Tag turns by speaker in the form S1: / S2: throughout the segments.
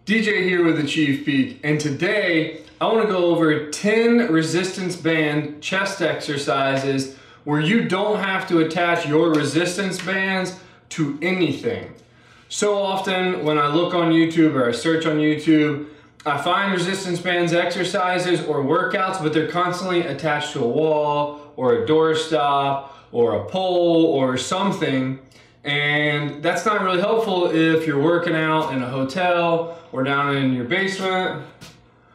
S1: DJ here with ACHV PEAK, and today I want to go over 10 resistance band chest exercises where you don't have to attach your resistance bands to anything. So often when I look on YouTube or I search on YouTube, I find resistance bands exercises or workouts, but they're constantly attached to a wall or a doorstop or a pole or something. And that's not really helpful if you're working out in a hotel or down in your basement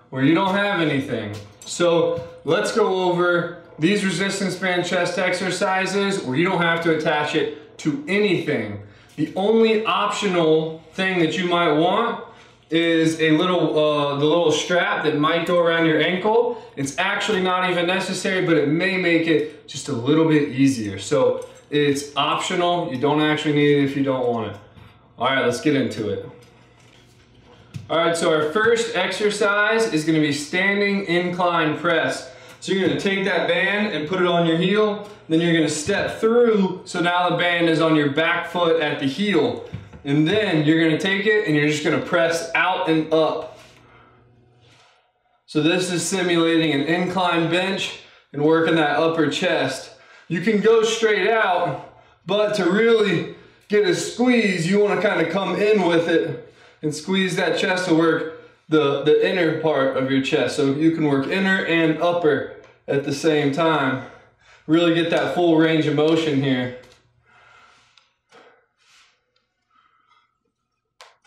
S1: where you don't have anything. So let's go over these resistance band chest exercises where you don't have to attach it to anything. The only optional thing that you might want is a little, the little strap that might go around your ankle. It's actually not even necessary, but it may make it just a little bit easier. So it's optional. You don't actually need it if you don't want it. All right, let's get into it. All right, so our first exercise is gonna be standing incline press. So you're gonna take that band and put it on your heel, then you're gonna step through, so now the band is on your back foot at the heel. And then you're gonna take it and you're just gonna press out and up. So this is simulating an incline bench and working that upper chest. You can go straight out, but to really get a squeeze, you want to kind of come in with it and squeeze that chest to work the inner part of your chest. So you can work inner and upper at the same time. Really get that full range of motion here.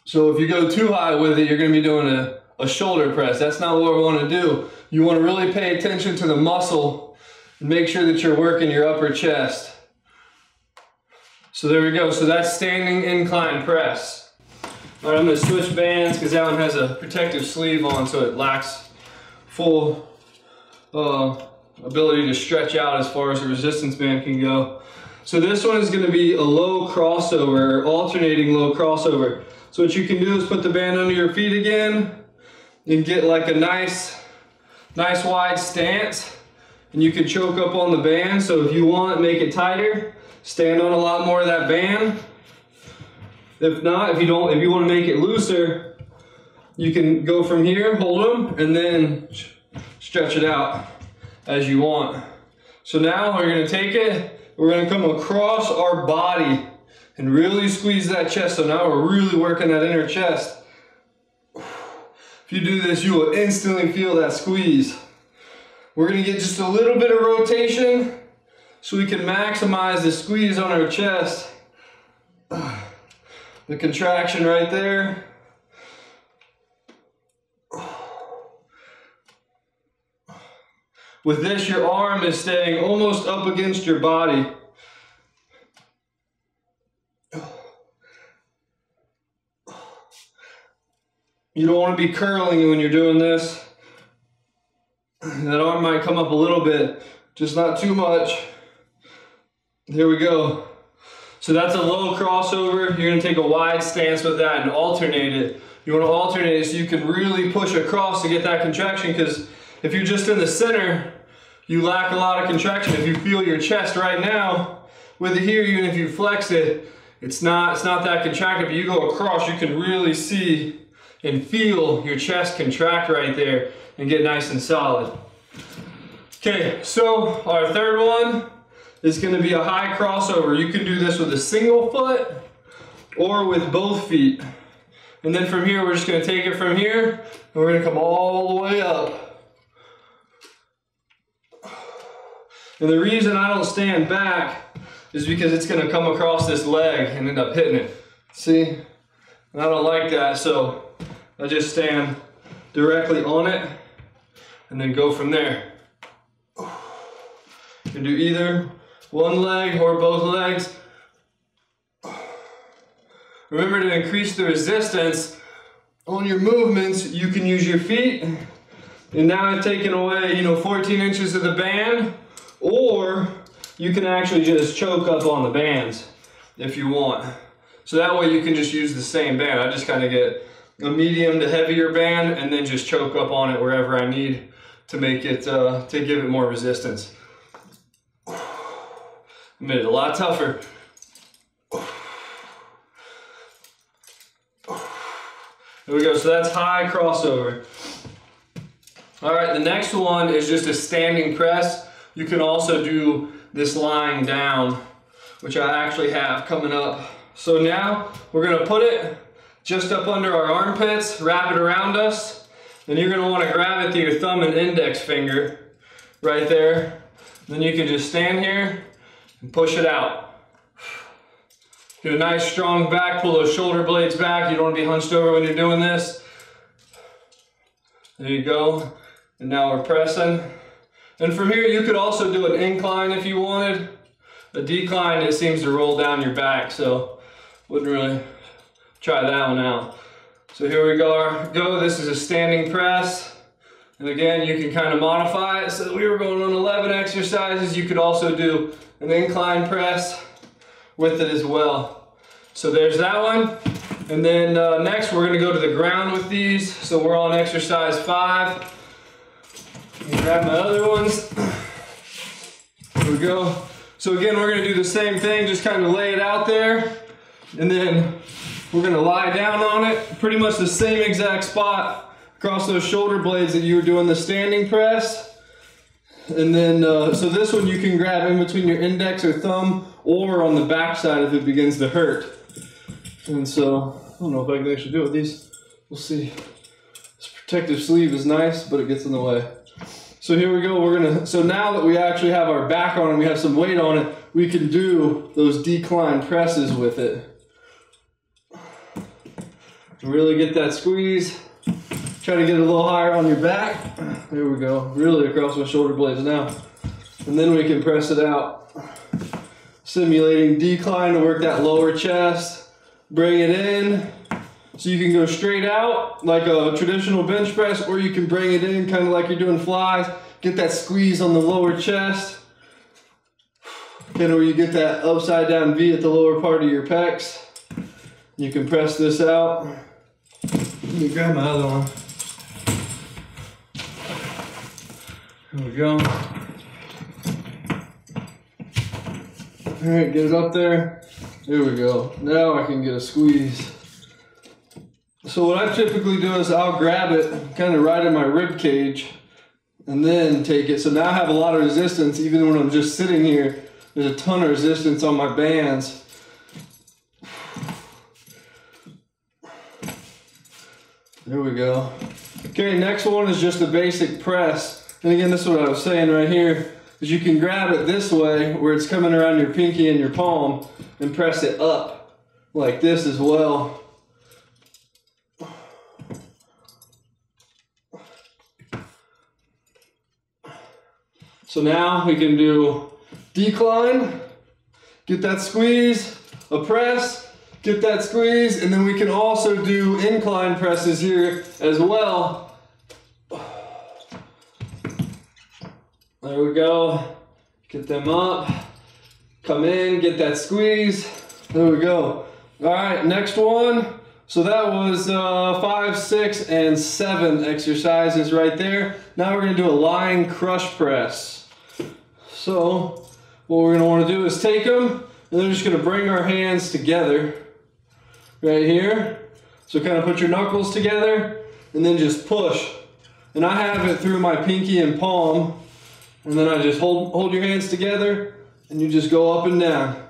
S1: So if you go too high with it, you're going to be doing a shoulder press. That's not what we want to do. You want to really pay attention to the muscle. Make sure that you're working your upper chest. So there we go. So that's standing incline press. All right, I'm going to switch bands because that one has a protective sleeve on, so it lacks full ability to stretch out as far as the resistance band can go. So this one is going to be a low crossover, or alternating low crossover. So what you can do is put the band under your feet again and get like a nice wide stance. And you can choke up on the band, so if you want, make it tighter, stand on a lot more of that band. If not, if you want to make it looser, you can go from here, hold them, and then stretch it out as you want. So now we're going to take it, we're going to come across our body and really squeeze that chest. So now we're really working that inner chest. If you do this, you will instantly feel that squeeze. We're going to get just a little bit of rotation so we can maximize the squeeze on our chest. The contraction right there. With this, your arm is staying almost up against your body. You don't want to be curling when you're doing this. That arm might come up a little bit, just not too much. Here we go. So that's a low crossover. You're going to take a wide stance with that and alternate it. You want to alternate it so you can really push across to get that contraction, because if you're just in the center, you lack a lot of contraction. If you feel your chest right now, with it here, even if you flex it, it's not that contracted, but you go across, you can really see and feel your chest contract right there and get nice and solid. Okay, so our third one is going to be a high crossover. You can do this with a single foot or with both feet. And then from here, we're just going to take it from here and we're going to come all the way up. And the reason I don't stand back is because it's going to come across this leg and end up hitting it. See? And I don't like that, so I just stand directly on it and then go from there. You can do either one leg or both legs. Remember, to increase the resistance on your movements, you can use your feet. And now I've taken away, 14 inches of the band, or you can actually just choke up on the bands if you want. So that way you can just use the same band. I just kind of get a medium to heavier band and then just choke up on it wherever I need to make it, to give it more resistance. Made it a lot tougher. There we go, so that's high crossover. All right, the next one is just a standing press. You can also do this lying down, which I actually have coming up. So now we're gonna put it just up under our armpits, wrap it around us, and you're gonna wanna grab it to your thumb and index finger right there. Then you can just stand here and push it out. Do a nice strong back, pull those shoulder blades back. You don't want to be hunched over when you're doing this. There you go. And now we're pressing. And from here you could also do an incline if you wanted. A decline, it seems to roll down your back, so wouldn't really try that one out. So here we go. This is a standing press. And again, you can kind of modify it. So we were going on 11 exercises. You could also do an incline press with it as well. So there's that one. And then next we're gonna go to the ground with these. So we're on exercise 5. Grab my other ones. There we go. So again, we're gonna do the same thing, just kind of lay it out there. And then we're gonna lie down on it, pretty much the same exact spot across those shoulder blades that you were doing the standing press. And then, so this one you can grab in between your index or thumb or on the back side if it begins to hurt. And so, I don't know if I can actually do it with these. We'll see. This protective sleeve is nice, but it gets in the way. So here we go, so now that we actually have our back on and we have some weight on it, we can do those decline presses with it. Really get that squeeze. Try to get it a little higher on your back. There we go, really across my shoulder blades now. And then we can press it out. Simulating decline to work that lower chest. Bring it in. So you can go straight out like a traditional bench press, or you can bring it in kind of like you're doing flies. Get that squeeze on the lower chest. Kind of where you get that upside down V at the lower part of your pecs. You can press this out. Let me grab my other one. There we go. All right, get it up there. There we go. Now I can get a squeeze. So what I typically do is I'll grab it kind of right in my rib cage and then take it. So now I have a lot of resistance even when I'm just sitting here. There's a ton of resistance on my bands. There we go. Okay, next one is just a basic press. And again, this is what I was saying right here, is you can grab it this way where it's coming around your pinky and your palm and press it up like this as well. So now we can do decline, get that squeeze, a press, get that squeeze, and then we can also do incline presses here as well. There we go. Get them up, come in, get that squeeze. There we go. All right, next one. So that was 5, 6, and 7 exercises right there. Now we're gonna do a lying crush press. So what we're gonna wanna do is take them, and then we're just gonna bring our hands together right here. So kind of put your knuckles together, and then just push. And I have it through my pinky and palm, and then I just hold your hands together, and you just go up and down.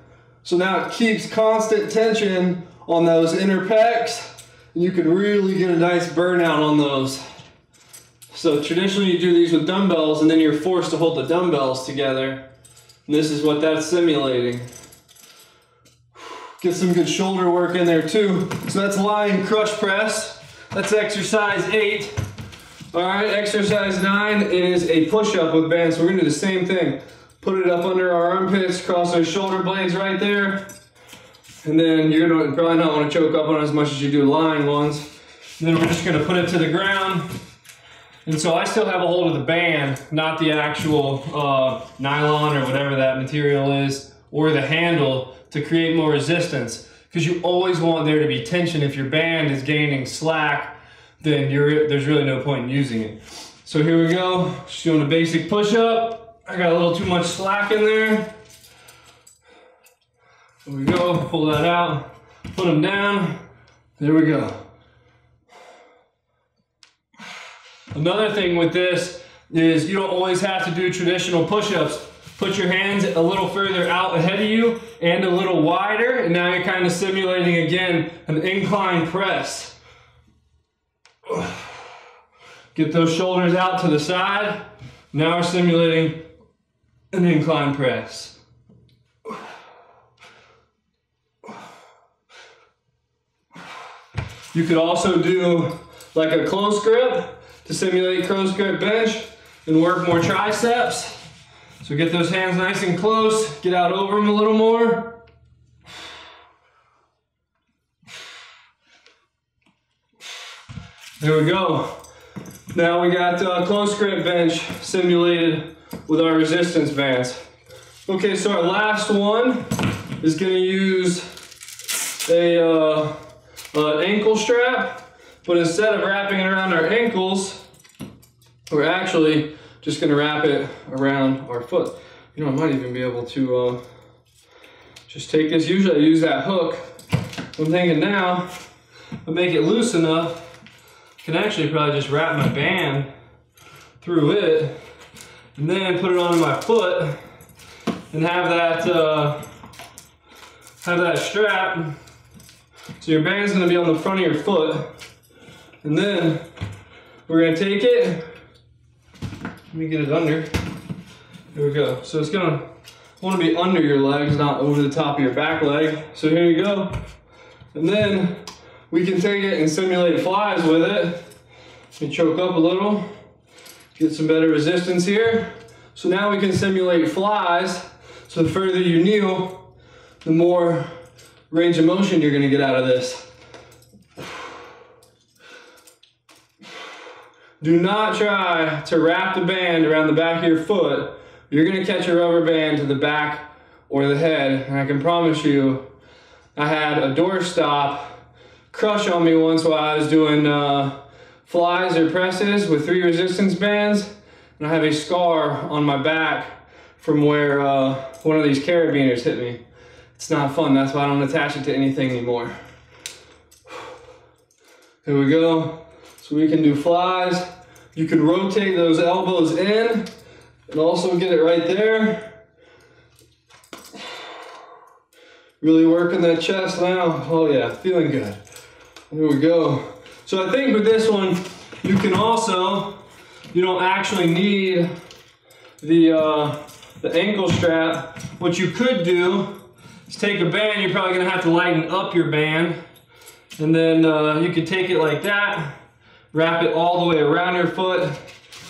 S1: So now it keeps constant tension on those inner pecs, and you can really get a nice burnout on those. So traditionally you do these with dumbbells, and then you're forced to hold the dumbbells together. And this is what that's simulating. Get some good shoulder work in there too. So that's lying crush press. That's exercise 8. All right, exercise 9 is a push-up with bands. So we're gonna do the same thing. Put it up under our armpits, cross those shoulder blades right there. And then you're gonna probably not wanna choke up on it as much as you do lying ones. And then we're just gonna put it to the ground. And so I still have a hold of the band, not the actual nylon or whatever that material is, or the handle to create more resistance. Because you always want there to be tension. If your band is gaining slack, then there's really no point in using it. So here we go, just doing a basic push-up. I got a little too much slack in there. There we go, pull that out, put them down. There we go. Another thing with this is you don't always have to do traditional push-ups. Put your hands a little further out ahead of you and a little wider, and now you're kind of simulating again an incline press. Get those shoulders out to the side. Now we're simulating an incline press. You could also do like a close grip to simulate close grip bench and work more triceps. So get those hands nice and close, get out over them a little more. There we go. Now we got close grip bench simulated with our resistance bands. Okay, so our last one is going to use an ankle strap, but instead of wrapping it around our ankles, we're actually just going to wrap it around our foot. You know, I might even be able to just take this. Usually I use that hook. I'm thinking now, I'll make it loose enough, I can actually probably just wrap my band through it and then put it on my foot and have that strap. So your band's going to be on the front of your foot, and then we're going to take it. Let me get it under. There we go. So it's going to want to be under your legs, not over the top of your back leg. So here you go. And then we can take it and simulate flies with it. And choke up a little. Get some better resistance here. So now we can simulate flies. So the further you kneel, the more range of motion you're going to get out of this. Do not try to wrap the band around the back of your foot. You're going to catch a rubber band to the back or the head. And I can promise you, I had a doorstop crush on me once while I was doing flies or presses with 3 resistance bands. And I have a scar on my back from where one of these carabiners hit me. It's not fun, that's why I don't attach it to anything anymore. Here we go. So we can do flies. You can rotate those elbows in and also get it right there. Really working that chest now. Oh yeah, feeling good. Here we go. So I think with this one, you can also, you don't actually need the ankle strap. What you could do is take a band. You're probably gonna have to lighten up your band. And then you could take it like that, wrap it all the way around your foot,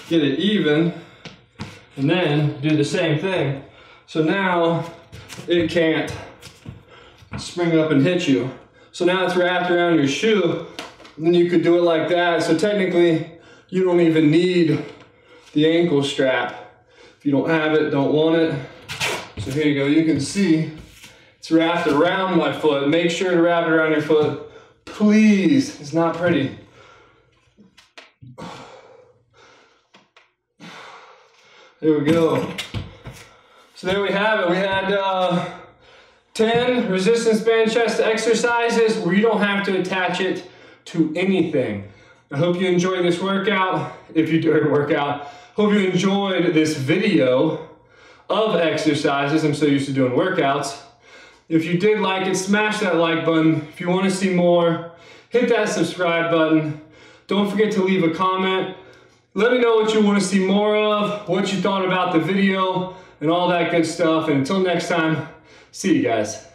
S1: get it even, and then do the same thing. So now it can't spring up and hit you. So now it's wrapped around your shoe, and then you could do it like that. So technically, you don't even need the ankle strap. If you don't have it, don't want it. So here you go, you can see it's wrapped around my foot. Make sure to wrap it around your foot. Please, it's not pretty. There we go. So there we have it. We had 10 resistance band chest exercises where you don't have to attach it to anything. I hope you enjoyed this workout. If you do a workout, hope you enjoyed this video of exercises. I'm so used to doing workouts. If you did like it, smash that like button. If you want to see more, hit that subscribe button. Don't forget to leave a comment. Let me know what you want to see more of, what you thought about the video, and all that good stuff. And until next time, see you guys.